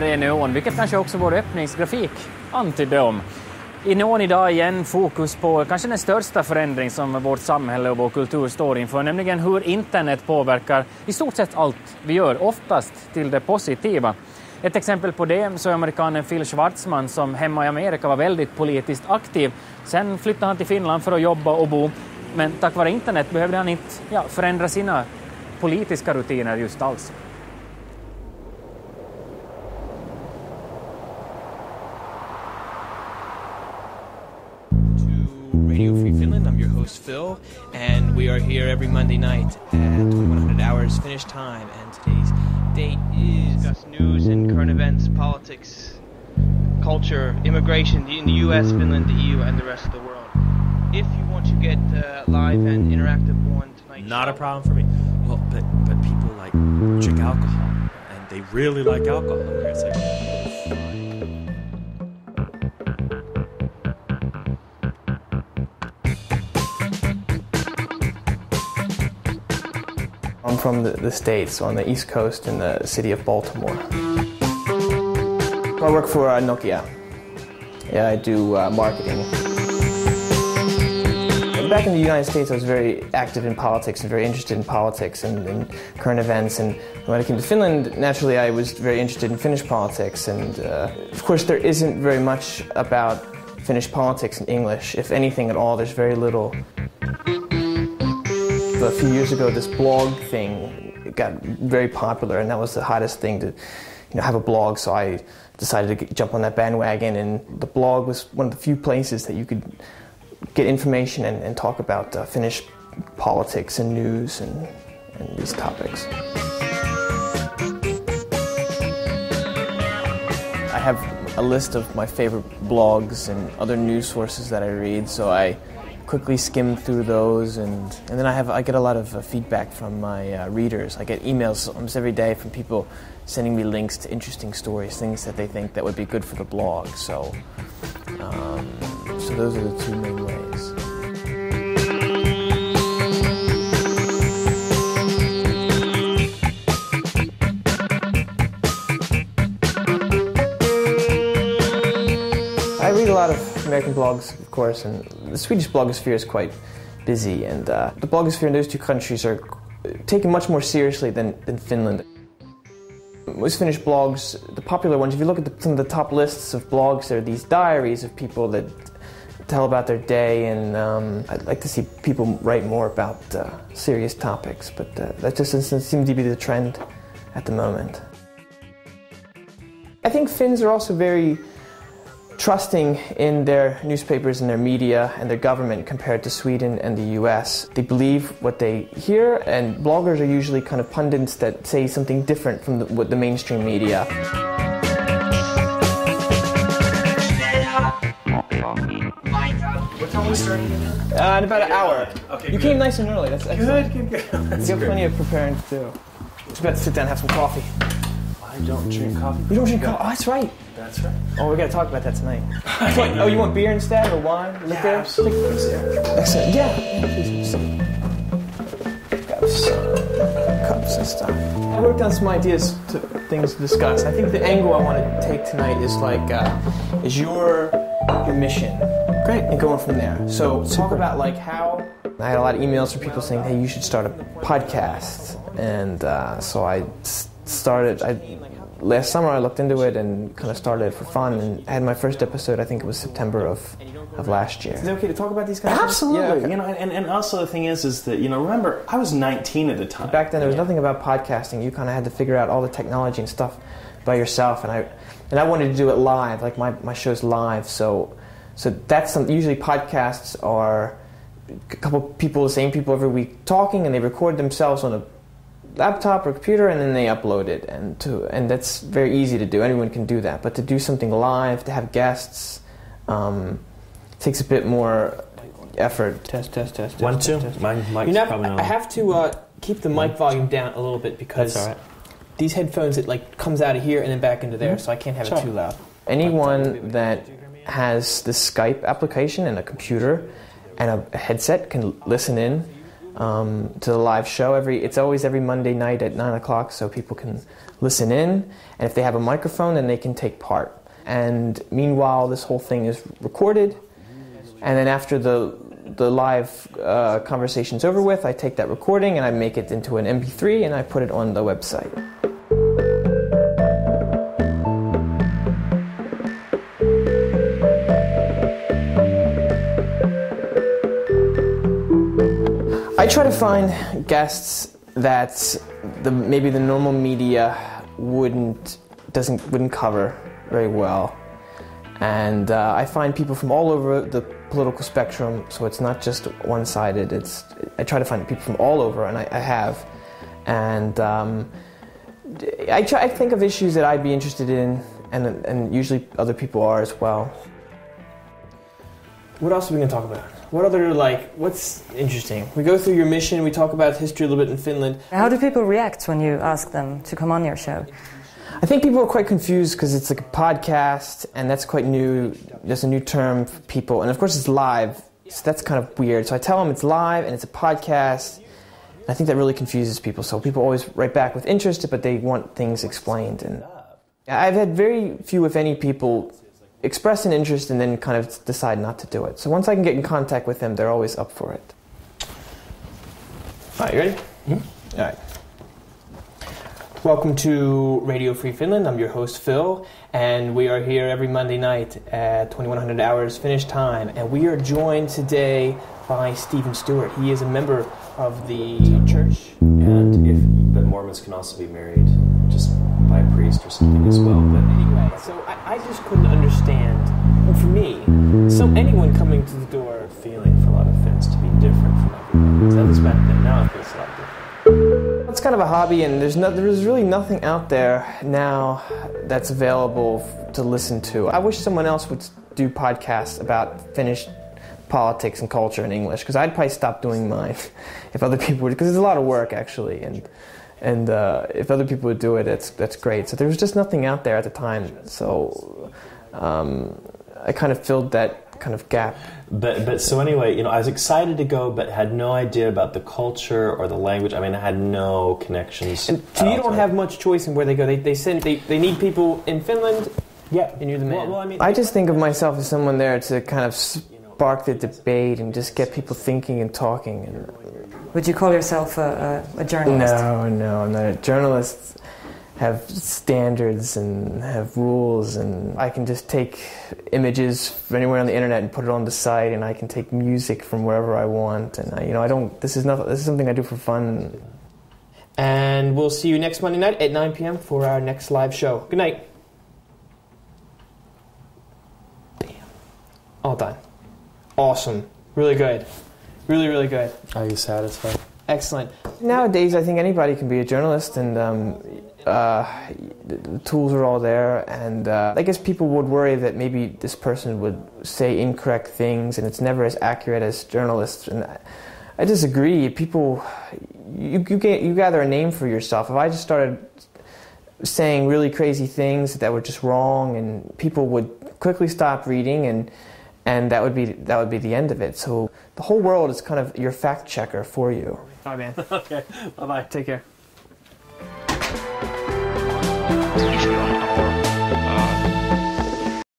här är Neon, vilket kanske också vår öppningsgrafik antydde om. I Neon idag igen fokus på kanske den största förändring som vårt samhälle och vår kultur står inför, nämligen hur internet påverkar i stort sett allt vi gör, oftast till det positiva. Ett exempel på det så är amerikanen Schwarzmann som hemma i Amerika var väldigt politiskt aktiv. Sen flyttade han till Finland för att jobba och bo, men tack vare internet behövde han inte förändra sina politiska rutiner just alls. Radio Free Finland. I'm your host Phil, and we are here every Monday night at 2100 hours Finnish time. And today's date is discuss news and current events, politics, culture, immigration in the U.S., Finland, the EU, and the rest of the world. If you want to get live and interactive on tonight's not show, a problem for me. Well, but people like drink alcohol, and they really like alcohol. It's like. I'm from the States, on the East Coast in the city of Baltimore. I work for Nokia. Yeah, I do marketing. Back in the United States, I was very active in politics and very interested in politics and current events. And when I came to Finland, naturally I was very interested in Finnish politics. And of course, there isn't very much about Finnish politics in English. If anything at all, there's very little. A few years ago, this blog thing got very popular, and that was the hottest thing to, have a blog. So I decided to jump on that bandwagon, and the blog was one of the few places that you could get information and talk about Finnish politics and news and these topics. I have a list of my favorite blogs and other news sources that I read, so I quickly skim through those, and then I get a lot of feedback from my readers. I get emails almost every day from people sending me links to interesting stories, things that they think that would be good for the blog. So those are the two main ways. I read a lot of American blogs, of course, and the Swedish blogosphere is quite busy, and the blogosphere in those two countries are taken much more seriously than Finland. Most Finnish blogs, the popular ones, if you look at some of the top lists of blogs, there are these diaries of people that tell about their day, and I'd like to see people write more about serious topics, but that just doesn't seem to be the trend at the moment. I think Finns are also very trusting in their newspapers and their media and their government compared to Sweden and the US. They believe what they hear, and bloggers are usually kind of pundits that say something different from what the mainstream media. What time are we starting? In about an hour. Okay, you came nice and early. That's excellent. Good. You have plenty of preparing to do. Just about to sit down and have some coffee. I don't drink coffee. You don't drink coffee? Oh, that's right. That's right. Oh, we gotta talk about that tonight. You want beer instead, or wine? Yeah, absolutely. Excellent. Yeah, please. Got some cups and stuff. I wrote down some ideas to things to discuss. I think the angle I want to take tonight is is your mission. Great. And going from there. So talk about how. I had a lot of emails from people saying, "Hey, you should start a podcast," and so I started. Last summer I looked into it and kind of started it for fun, and I had my first episode, I think it was September of last year. Is it okay to talk about these kinds of things? Absolutely. Yeah, okay. And also the thing is that, remember, I was 19 at the time. Back then there was nothing about podcasting. You kind of had to figure out all the technology and stuff by yourself, and I wanted to do it live, like my show's live, so that's usually podcasts are a couple people, the same people every week talking, and they record themselves on a laptop or computer, and then they upload it, and that's very easy to do. Anyone can do that, but to do something live, to have guests, takes a bit more effort. Test. 1, 2. My mic's probably on. I have to keep the mic volume down a little bit because that's all right. These headphones, it comes out of here and then back into there, so I can't have it too loud. Anyone that has the Skype application and a computer and a headset can listen in. to the live show. It's always every Monday night at 9 o'clock, so people can listen in. And if they have a microphone, then they can take part. And meanwhile, this whole thing is recorded. And then after the live conversation's over with, I take that recording and I make it into an MP3 and I put it on the website. I try to find guests that maybe the normal media wouldn't cover very well, and I find people from all over the political spectrum. So it's not just one-sided. I try to find people from all over, and I have, and I think of issues that I'd be interested in, and usually other people are as well. What else are we going to talk about? What other, what's interesting? We go through your mission, we talk about history a little bit in Finland. How do people react when you ask them to come on your show? I think people are quite confused because it's like a podcast, and that's quite new. There's a new term for people, and of course it's live, so that's kind of weird. So I tell them it's live and it's a podcast, and I think that really confuses people. So people always write back with interest, but they want things explained. And I've had very few, if any, people express an interest and then kind of decide not to do it. So once I can get in contact with them, they're always up for it. All right, you ready? Mm-hmm. All right. Welcome to Radio Free Finland. I'm your host, Phil, and we are here every Monday night at 2100 hours Finnish time. And we are joined today by Stephen Stewart. He is a member of the church. But Mormons can also be married just by a priest or something as well. But anyway, so I just couldn't understand. Well, for me, anyone coming to the door, feeling for a lot of Finns to be different from everyone. That was back then. Now it feels a lot different. It's kind of a hobby, and there's really nothing out there now that's available to listen to. I wish someone else would do podcasts about Finnish politics and culture in English, because I'd probably stop doing mine if other people would, because it's a lot of work actually, and if other people would do it, that's great. So there was just nothing out there at the time, so I kind of filled that kind of gap. But so anyway, I was excited to go, but had no idea about the culture or the language. I mean, I had no connections. And so you don't have much choice in where they go. They need people in Finland. Yeah, and you're the man. Well, I just think of myself as someone there to kind of spark the debate and just get people thinking and talking. And would you call yourself a journalist? No, I'm not a journalist. Have standards and have rules, and I can just take images from anywhere on the internet and put it on the site, and I can take music from wherever I want, and I don't. This is something I do for fun. And we'll see you next Monday night at 9 p.m. for our next live show. Good night. Bam. All done. Awesome. Really good. Really, really good. Are you satisfied? Excellent. Nowadays, I think anybody can be a journalist, and the tools are all there. And I guess people would worry that maybe this person would say incorrect things, and it's never as accurate as journalists. And I disagree. People, you gather a name for yourself. If I just started saying really crazy things that were just wrong, and people would quickly stop reading, and that would be the end of it. So the whole world is kind of your fact checker for you. All right, man. Okay. Bye-bye. Take care.